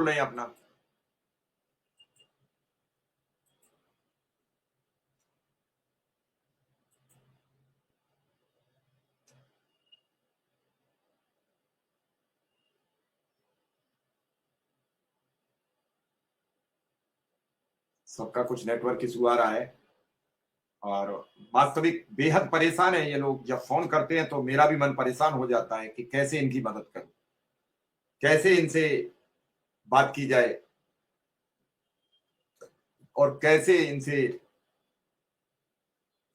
बोल रहे हैं अपना। सबका कुछ नेटवर्क इशू आ रहा है और वास्तविक बेहद परेशान है ये लोग। जब फोन करते हैं तो मेरा भी मन परेशान हो जाता है कि कैसे इनकी मदद करूं, कैसे इनसे बात की जाए और कैसे इनसे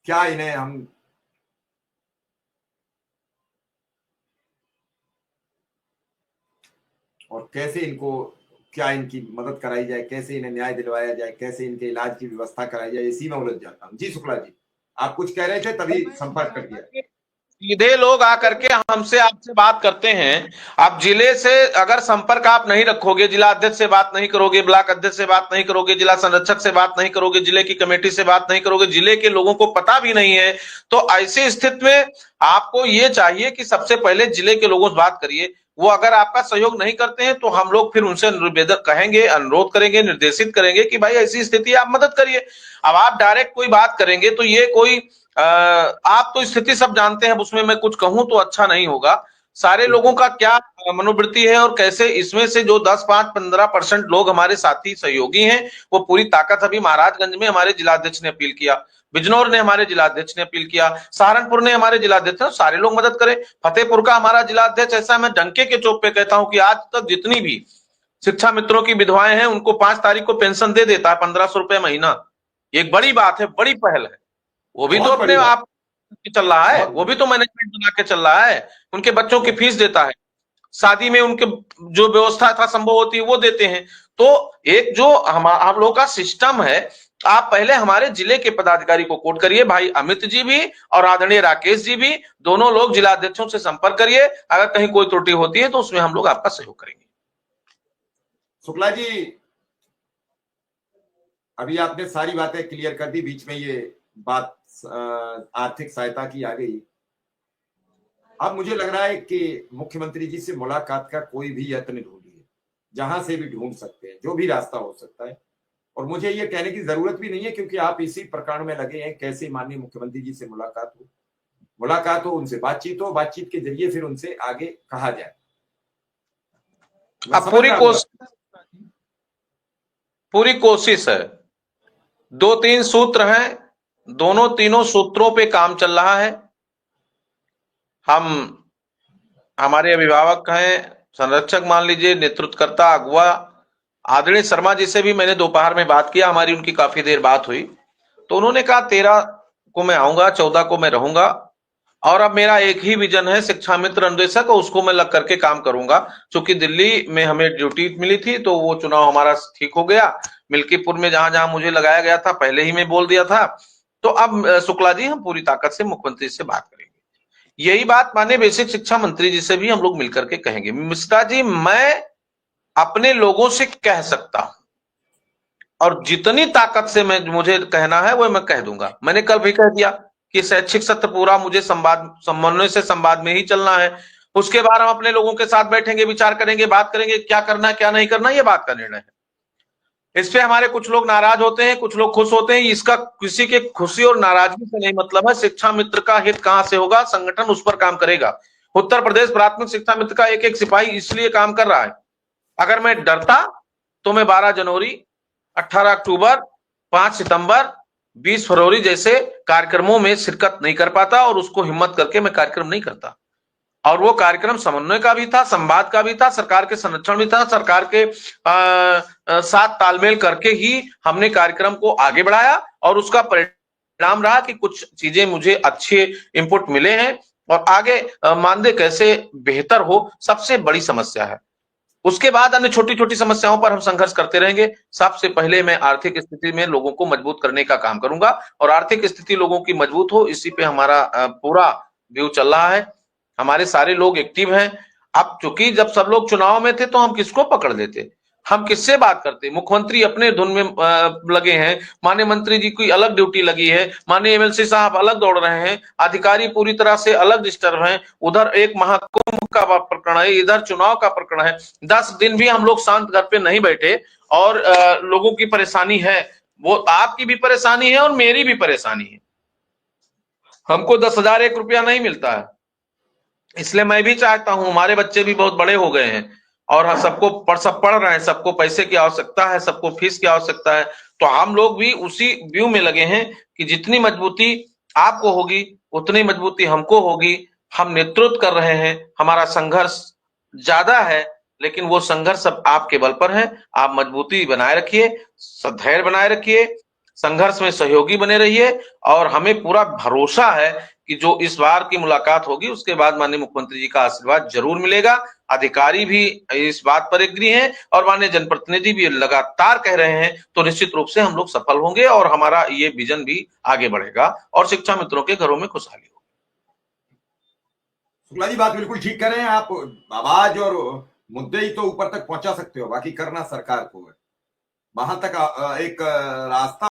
क्या इन्हें हम और कैसे इनको क्या इनकी मदद कराई जाए, कैसे इन्हें न्याय दिलवाया जाए, कैसे इनके इलाज की व्यवस्था कराई जाए, इसी में उलझ जाता हूं। जी शुक्ला जी, आप कुछ कह रहे थे तभी संपर्क कर दिया। सीधे लोग आकर के हमसे आपसे बात करते हैं। आप जिले से अगर संपर्क आप नहीं रखोगे, जिला अध्यक्ष से बात नहीं करोगे, ब्लॉक अध्यक्ष से बात नहीं करोगे, जिला संरक्षक से बात नहीं करोगे, जिले की कमेटी से बात नहीं करोगे, जिले के लोगों को पता भी नहीं है, तो ऐसी स्थिति में आपको ये चाहिए कि सबसे पहले जिले के लोगों से बात करिए। वो अगर आपका सहयोग नहीं करते हैं तो हम लोग फिर उनसे निवेदन कहेंगे, अनुरोध करेंगे, निर्देशित करेंगे कि भाई ऐसी स्थिति आप मदद करिए। अब आप डायरेक्ट कोई बात करेंगे तो ये कोई आप तो स्थिति सब जानते हैं, उसमें मैं कुछ कहूं तो अच्छा नहीं होगा। सारे लोगों का क्या मनोवृत्ति है और कैसे इसमें से जो 10, 5, 15% लोग हमारे साथी सहयोगी हैं, वो पूरी ताकत अभी महाराजगंज में हमारे जिलाध्यक्ष ने अपील किया, बिजनौर ने हमारे जिलाध्यक्ष ने अपील किया, सहारनपुर ने हमारे जिलाध्यक्ष ने, सारे लोग मदद करें। फतेहपुर का हमारा जिलाध्यक्ष, ऐसा मैं डंके के चौक पे कहता हूं कि आज तक जितनी भी शिक्षा मित्रों की विधवाएं हैं उनको 5 तारीख को पेंशन दे देता है, 1500 रुपए महीना। एक बड़ी बात है, बड़ी पहल है। वो भी तो अपने आप चल रहा है, वो भी तो मैनेजमेंट बना के चल रहा है, उनके बच्चों की फीस देता है, शादी में उनके जो व्यवस्था था संभव होती है वो देते हैं। तो एक जो हम लोगों का सिस्टम है, आप पहले हमारे जिले के पदाधिकारी को कोट करिए, भाई अमित जी भी और आदरणीय राकेश जी भी, दोनों लोग जिला अध्यक्षों से संपर्क करिए। अगर कहीं कोई त्रुटि होती है तो उसमें हम लोग आपका सहयोग करेंगे। शुक्ला जी, अभी आपने सारी बातें क्लियर कर दी, बीच में ये बात आर्थिक सहायता की आ गई। अब मुझे लग रहा है कि मुख्यमंत्री जी से मुलाकात का कोई भी यत्न ढूंढिए, जहां से भी ढूंढ सकते हैं, जो भी रास्ता हो सकता है। और मुझे ये कहने की जरूरत भी नहीं है क्योंकि आप इसी प्रकार में लगे हैं, कैसे माननीय मुख्यमंत्री जी से मुलाकात हो, उनसे बातचीत हो, बातचीत के जरिए फिर उनसे आगे कहा जाए। अब पूरी कोशिश है, 2-3 सूत्र हैं, दोनों तीनों सूत्रों पे काम चल रहा है। हम हमारे अभिभावक हैं, संरक्षक मान लीजिए, नेतृत्वकर्ता, अगुवा आदरणीय शर्मा जी से भी मैंने दोपहर में बात किया, हमारी उनकी काफी देर बात हुई, तो उन्होंने कहा 13 को मैं आऊंगा, 14 को मैं रहूंगा, और अब मेरा एक ही विजन है शिक्षा मित्र अन्वेषक, और उसको मैं लग करके काम करूंगा। चूंकि दिल्ली में हमें ड्यूटी मिली थी तो वो चुनाव हमारा ठीक हो गया, मिल्कीपुर में जहां जहां मुझे लगाया गया था पहले ही मैं बोल दिया था। तो अब शुक्ला जी हम पूरी ताकत से मुख्यमंत्री से बात करेंगे, यही बात माने बेसिक शिक्षा मंत्री जी से भी हम लोग मिलकर के कहेंगे। मिश्रा जी, मैं अपने लोगों से कह सकता हूं और जितनी ताकत से मैं मुझे कहना है वो मैं कह दूंगा। मैंने कल भी कह दिया कि शैक्षिक सत्र पूरा मुझे समन्वय से संवाद में ही चलना है। उसके बाद हम अपने लोगों के साथ बैठेंगे, विचार करेंगे, बात करेंगे, क्या करना है क्या नहीं करना, ये बात का निर्णय है। इस पे हमारे कुछ लोग नाराज होते हैं, कुछ लोग खुश होते हैं, इसका किसी के खुशी और नाराजगी से नहीं मतलब है। शिक्षा मित्र का हित कहां से होगा, संगठन उस पर काम करेगा। उत्तर प्रदेश प्राथमिक शिक्षा मित्र का एक एक सिपाही इसलिए काम कर रहा है। अगर मैं डरता तो मैं 12 जनवरी, 18 अक्टूबर, 5 सितंबर, 20 फरवरी जैसे कार्यक्रमों में शिरकत नहीं कर पाता, और उसको हिम्मत करके मैं कार्यक्रम नहीं करता। और वो कार्यक्रम समन्वय का भी था, संवाद का भी था, सरकार के संरक्षण भी था, सरकार के साथ तालमेल करके ही हमने कार्यक्रम को आगे बढ़ाया, और उसका परिणाम रहा कि कुछ चीजें मुझे अच्छे इनपुट मिले हैं, और आगे मानदेय कैसे बेहतर हो सबसे बड़ी समस्या है। उसके बाद अन्य छोटी छोटी समस्याओं पर हम संघर्ष करते रहेंगे। सबसे पहले मैं आर्थिक स्थिति में लोगों को मजबूत करने का काम करूंगा, और आर्थिक स्थिति लोगों की मजबूत हो, इसी पे हमारा पूरा व्यू चल रहा है। हमारे सारे लोग एक्टिव हैं। अब चूंकि जब सब लोग चुनाव में थे तो हम किसको पकड़ लेते, हम किससे बात करते? मुख्यमंत्री अपने धुन में लगे हैं, माननीय मंत्री जी की अलग ड्यूटी लगी है, माननीय एमएलसी साहब अलग दौड़ रहे हैं, अधिकारी पूरी तरह से अलग डिस्टर्ब हैं, उधर एक महाकुंभ का प्रकरण है, इधर चुनाव का प्रकरण है। 10 दिन भी हम लोग शांत घर पे नहीं बैठे और लोगों की परेशानी है, वो आपकी भी परेशानी है और मेरी भी परेशानी है। हमको 10,000 1 रुपया नहीं मिलता है, इसलिए मैं भी चाहता हूं, हमारे बच्चे भी बहुत बड़े हो गए हैं और सबको सब पढ़ रहे हैं, सबको पैसे की आवश्यकता है, सबको फीस की आवश्यकता है, तो हम लोग भी उसी व्यू में लगे हैं कि जितनी मजबूती आपको होगी उतनी मजबूती हमको होगी। हम नेतृत्व कर रहे हैं, हमारा संघर्ष ज्यादा है, लेकिन वो संघर्ष अब आपके बल पर है। आप मजबूती बनाए रखिए, धैर्य बनाए रखिए, संघर्ष में सहयोगी बने रहिए और हमें पूरा भरोसा है कि जो इस बार की मुलाकात होगी उसके बाद माननीय मुख्यमंत्री जी का आशीर्वाद जरूर मिलेगा। अधिकारी भी इस बात पर एग्री हैं और माननीय जनप्रतिनिधि भी लगातार कह रहे हैं, तो निश्चित रूप से हम लोग सफल होंगे और हमारा ये विजन भी आगे बढ़ेगा और शिक्षा मित्रों के घरों में खुशहाली होगी। शुक्ला जी बात बिल्कुल ठीक कर रहे हैं आप। आवाज और मुद्दे ही तो ऊपर तक पहुंचा सकते हो, बाकी करना सरकार को है। वहां तक एक रास्ता